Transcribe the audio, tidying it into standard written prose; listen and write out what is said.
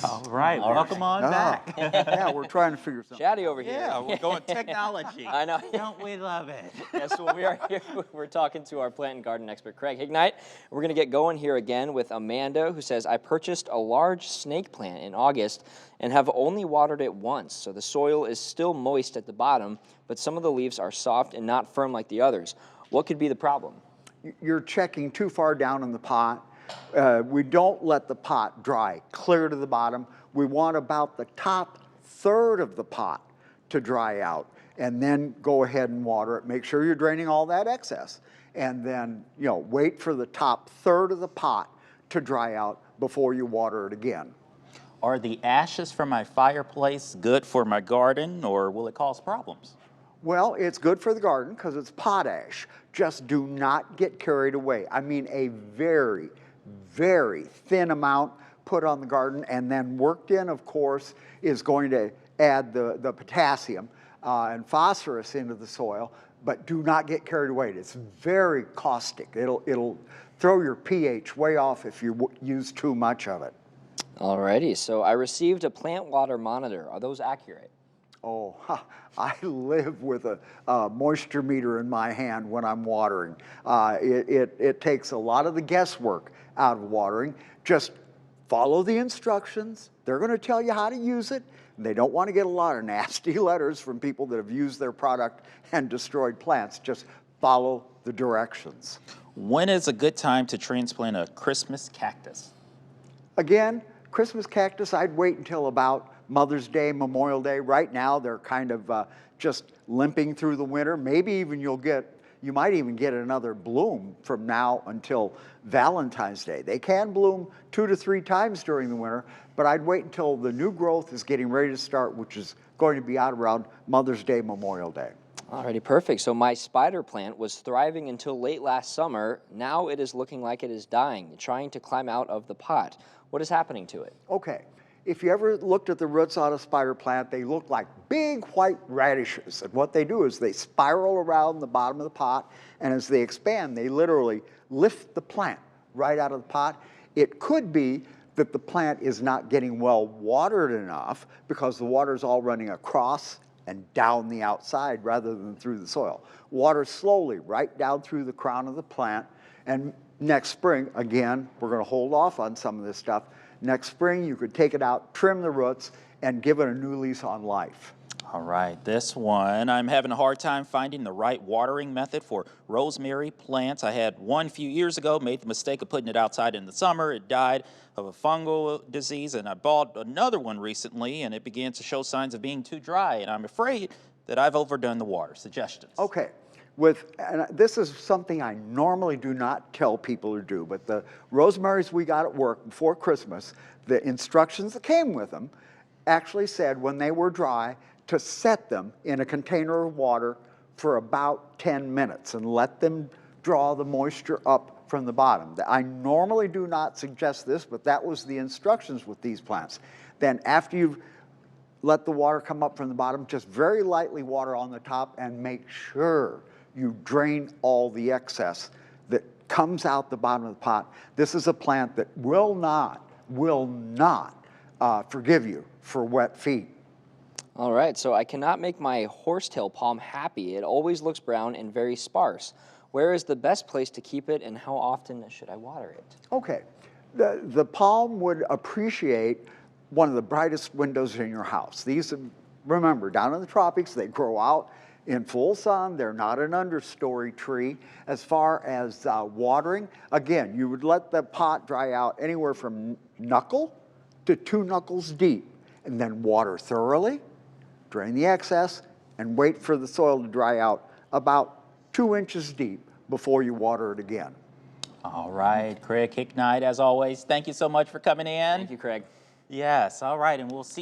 All right, All welcome right. on back. Yeah, we're trying to figure something. Chatty over here. Yeah, we're going technology. I know. Don't we love it? Yes, well, we are here. We're talking to our plant and garden expert, Craig Hignite. We're going to get going here again with Amanda, who says, I purchased a large snake plant in August and have only watered it once, so the soil is still moist at the bottom, but some of the leaves are soft and not firm like the others. What could be the problem? You're checking too far down in the pot. We don't let the pot dry clear to the bottom. We want about the top third of the pot to dry out, and then go ahead and water it. Make sure you're draining all that excess, and then wait for the top third of the pot to dry out before you water it again. Are the ashes from my fireplace good for my garden, or will it cause problems? Well, it's good for the garden because it's potash. Just do not get carried away. I mean, a very, very thin amount put on the garden, and then worked in, of course, is going to add the potassium and phosphorus into the soil, but do not get carried away. It's very caustic. It'll throw your pH way off if you use too much of it. Alrighty, so I received a plant water monitor. Are those accurate? Oh, I live with a moisture meter in my hand when I'm watering. It takes a lot of the guesswork out of watering. Just follow the instructions. They're going to tell you how to use it. They don't want to get a lot of nasty letters from people that have used their product and destroyed plants. Just follow the directions. When is a good time to transplant a Christmas cactus? Again, Christmas cactus, I'd wait until about Mother's Day, Memorial Day. Right now, they're kind of just limping through the winter. Maybe even you might even get another bloom from now until Valentine's Day. They can bloom 2 to 3 times during the winter, but I'd wait until the new growth is getting ready to start, which is going to be out around Mother's Day, Memorial Day. Alrighty, perfect. So my spider plant was thriving until late last summer. Now it is looking like it is dying, trying to climb out of the pot. What is happening to it? Okay. If you ever looked at the roots on a spider plant, they look like big white radishes. And what they do is they spiral around the bottom of the pot, and as they expand, they literally lift the plant right out of the pot. It could be that the plant is not getting well watered enough because the water is all running across and down the outside rather than through the soil. Water slowly right down through the crown of the plant, and next spring, again, we're going to hold off on some of this stuff. Next spring, you could take it out, trim the roots, and give it a new lease on life. All right, this one, I'm having a hard time finding the right watering method for rosemary plants. I had one a few years ago, made the mistake of putting it outside in the summer. It died of a fungal disease, and I bought another one recently, and it began to show signs of being too dry, and I'm afraid that I've overdone the water. Suggestions? Okay. And this is something I normally do not tell people to do, but the rosemaries we got at work before Christmas, the instructions that came with them actually said when they were dry to set them in a container of water for about 10 minutes and let them draw the moisture up from the bottom. I normally do not suggest this, but that was the instructions with these plants. Then after you've let the water come up from the bottom, just very lightly water on the top, and make sure you drain all the excess that comes out the bottom of the pot. This is a plant that will not forgive you for wet feet. All right, so I cannot make my horsetail palm happy. It always looks brown and very sparse. Where is the best place to keep it, and how often should I water it? Okay, the palm would appreciate one of the brightest windows in your house. These, remember, down in the tropics, they grow out in full sun. They're not an understory tree. As far as watering, again, you would let the pot dry out anywhere from knuckle to 2 knuckles deep, and then water thoroughly, drain the excess, and wait for the soil to dry out about 2 inches deep before you water it again. All right, Craig Hignite, as always, thank you so much for coming in. Thank you, Craig. Yes, all right, and we'll see you.